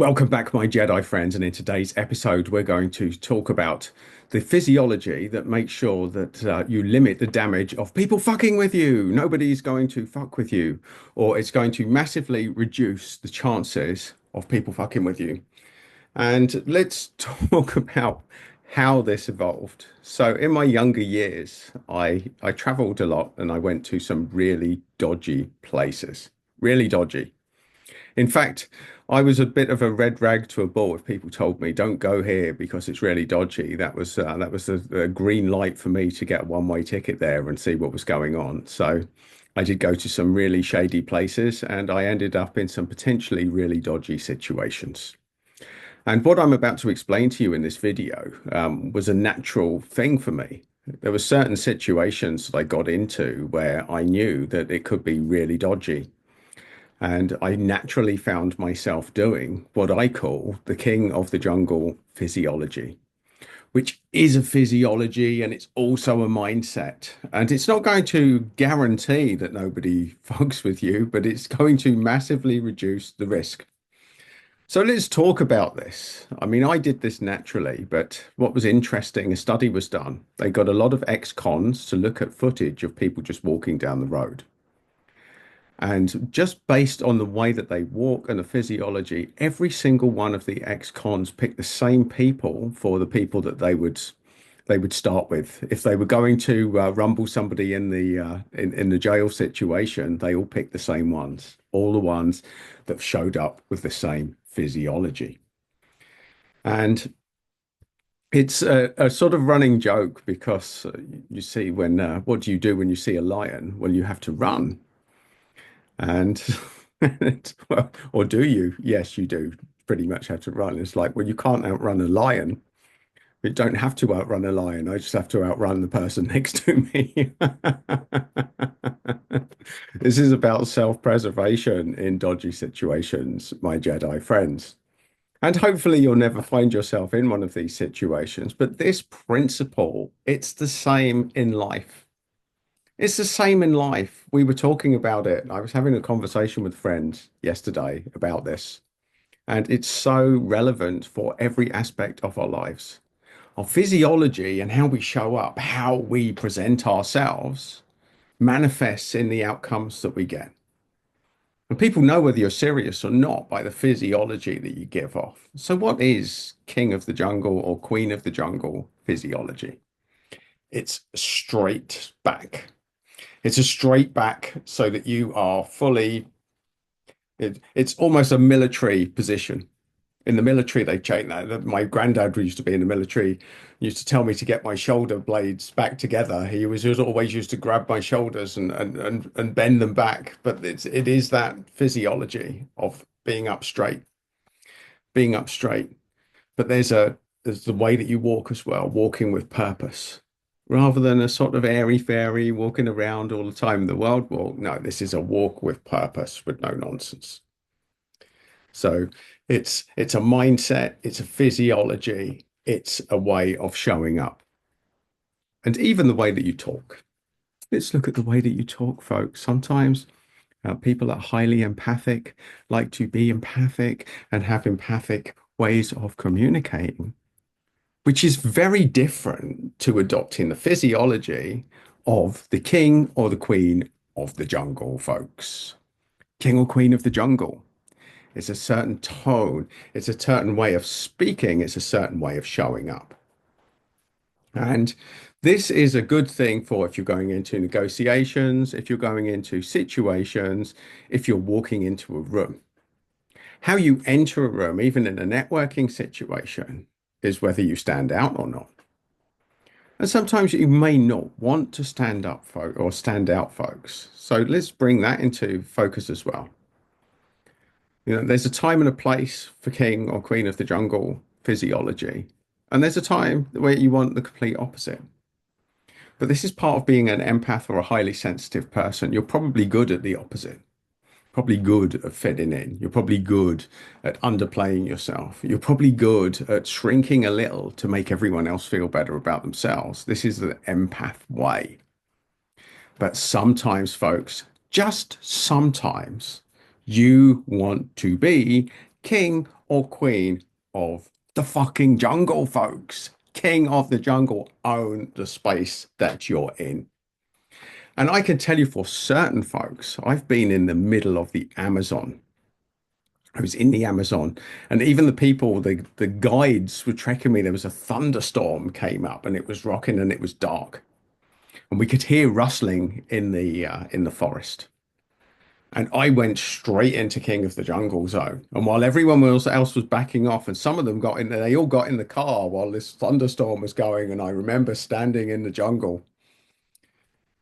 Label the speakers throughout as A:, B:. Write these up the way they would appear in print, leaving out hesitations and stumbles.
A: Welcome back, my Jedi friends. And in today's episode, we're going to talk about the physiology that makes sure that you limit the damage of people fucking with you. Nobody's going to fuck with you, or it's going to massively reduce the chances of people fucking with you. And let's talk about how this evolved. So, in my younger years, I traveled a lot and I went to some really dodgy places, really dodgy. In fact, I was a bit of a red rag to a bull if people told me don't go here because it's really dodgy. That was a green light for me to get a one-way ticket there and see what was going on. So I did go to some really shady places and I ended up in some potentially really dodgy situations. And what I'm about to explain to you in this video was a natural thing for me. There were certain situations that I got into where I knew that it could be really dodgy. And I naturally found myself doing what I call the king of the jungle physiology, which is a physiology and it's also a mindset. And it's not going to guarantee that nobody fucks with you, but it's going to massively reduce the risk. So let's talk about this. I mean, I did this naturally, but what was interesting, a study was done. They got a lot of ex-cons to look at footage of people just walking down the road. And just based on the way that they walk and the physiology, every single one of the ex-cons picked the same people for the people that they would start with. If they were going to rumble somebody in the jail situation, they all picked the same ones, all the ones that showed up with the same physiology. And it's a sort of running joke because you see when what do you do when you see a lion? Well, you have to run. And well, or do you? Yes, you do pretty much have to run. It's like, well, you can't outrun a lion. You don't have to outrun a lion. I just have to outrun the person next to me. This is about self-preservation in dodgy situations, my Jedi friends. And hopefully you'll never find yourself in one of these situations. But this principle, it's the same in life. It's the same in life. We were talking about it. I was having a conversation with friends yesterday about this, and it's so relevant for every aspect of our lives. Our physiology and how we show up, how we present ourselves, manifests in the outcomes that we get. And people know whether you're serious or not by the physiology that you give off. So, what is king of the jungle or queen of the jungle physiology? It's straight back. It's a straight back so that you are fully, it's almost a military position. In the military, they change that. My granddad who used to be in the military, used to tell me to get my shoulder blades back together. He was always used to grab my shoulders and bend them back. But it is that physiology of being up straight, being up straight. But there's the way that you walk as well, walking with purpose, rather than a sort of airy fairy walking around all the time. The world walk. No, this is a walk with purpose, with no nonsense. So it's a mindset, it's a physiology, it's a way of showing up, and even the way that you talk. Let's look at the way that you talk, folks. Sometimes people are highly empathic, like to be empathic, and have empathic ways of communicating, which is very different to adopting the physiology of the king or the queen of the jungle, folks. King or queen of the jungle. It's a certain tone, it's a certain way of speaking, it's a certain way of showing up. And this is a good thing for if you're going into negotiations, if you're going into situations, if you're walking into a room. How you enter a room, even in a networking situation, is whether you stand out or not. And sometimes you may not want to stand up, or stand out, folks. So let's bring that into focus as well. There's a time and a place for king or queen of the jungle physiology, and there's a time where you want the complete opposite. But this is part of being an empath or a highly sensitive person. You're probably good at the opposite, probably good at fitting in. You're probably good at underplaying yourself. You're probably good at shrinking a little to make everyone else feel better about themselves. This is the empath way. But sometimes, folks, just sometimes, you want to be King or queen of the fucking jungle, folks. King of the jungle, own the space that you're in. And I can tell you for certain, folks, I've been in the middle of the Amazon. I was in the Amazon, and even the people, the guides were trekking me. There was a thunderstorm came up, and it was rocking, and it was dark, and we could hear rustling in the forest. And I went straight into King of the Jungle zone. And while else was backing off, and some of them got in, they all got in the car while this thunderstorm was going. And I remember standing in the jungle.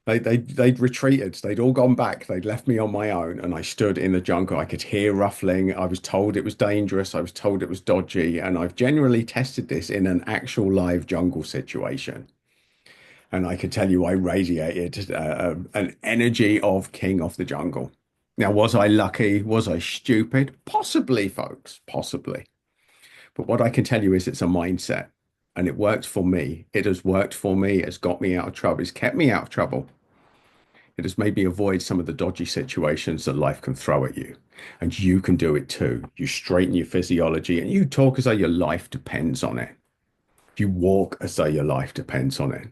A: They'd retreated. They'd all gone back. They'd left me on my own, and I stood in the jungle. I could hear ruffling. I was told it was dangerous. I was told it was dodgy, and I've generally tested this in an actual live jungle situation. And I can tell you, I radiated an energy of King of the Jungle. Now, was I lucky? Was I stupid? Possibly, folks, possibly. But what I can tell you is it's a mindset, and it worked for me. It has worked for me. It's got me out of trouble. It's kept me out of trouble. It has made me avoid some of the dodgy situations that life can throw at you. And you can do it too. You straighten your physiology and you talk as though your life depends on it. You walk as though your life depends on it.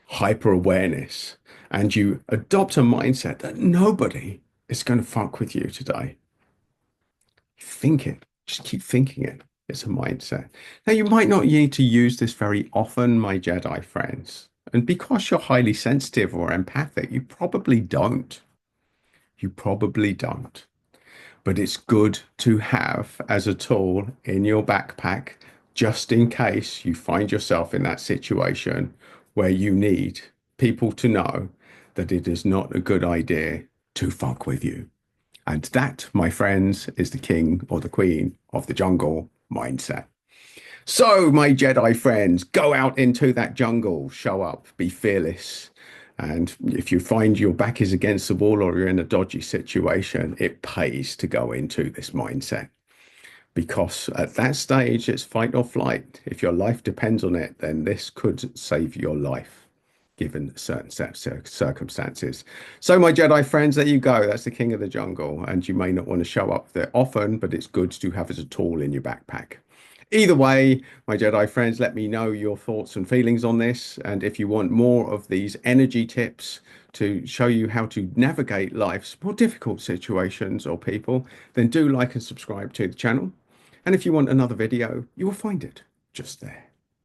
A: Hyper awareness. And you adopt a mindset that nobody is going to fuck with you today. Think it. Just keep thinking it. It's a mindset. Now, you might not need to use this very often, my Jedi friends. And because you're highly sensitive or empathic, you probably don't. You probably don't. But it's good to have as a tool in your backpack, just in case you find yourself in that situation where you need people to know that it is not a good idea to fuck with you. And that, my friends, is the king or the queen of the jungle mindset. So, my Jedi friends, go out into that jungle, show up, be fearless. And if you find your back is against the wall or you're in a dodgy situation, it pays to go into this mindset. Because at that stage, it's fight or flight. If your life depends on it, then this could save your life, given certain circumstances. So, my Jedi friends, there you go. That's the king of the jungle. And you may not want to show up there often, but it's good to have as a tool in your backpack. Either way, my Jedi friends, let me know your thoughts and feelings on this. And if you want more of these energy tips to show you how to navigate life's more difficult situations or people, then do like and subscribe to the channel. And if you want another video, you will find it just there.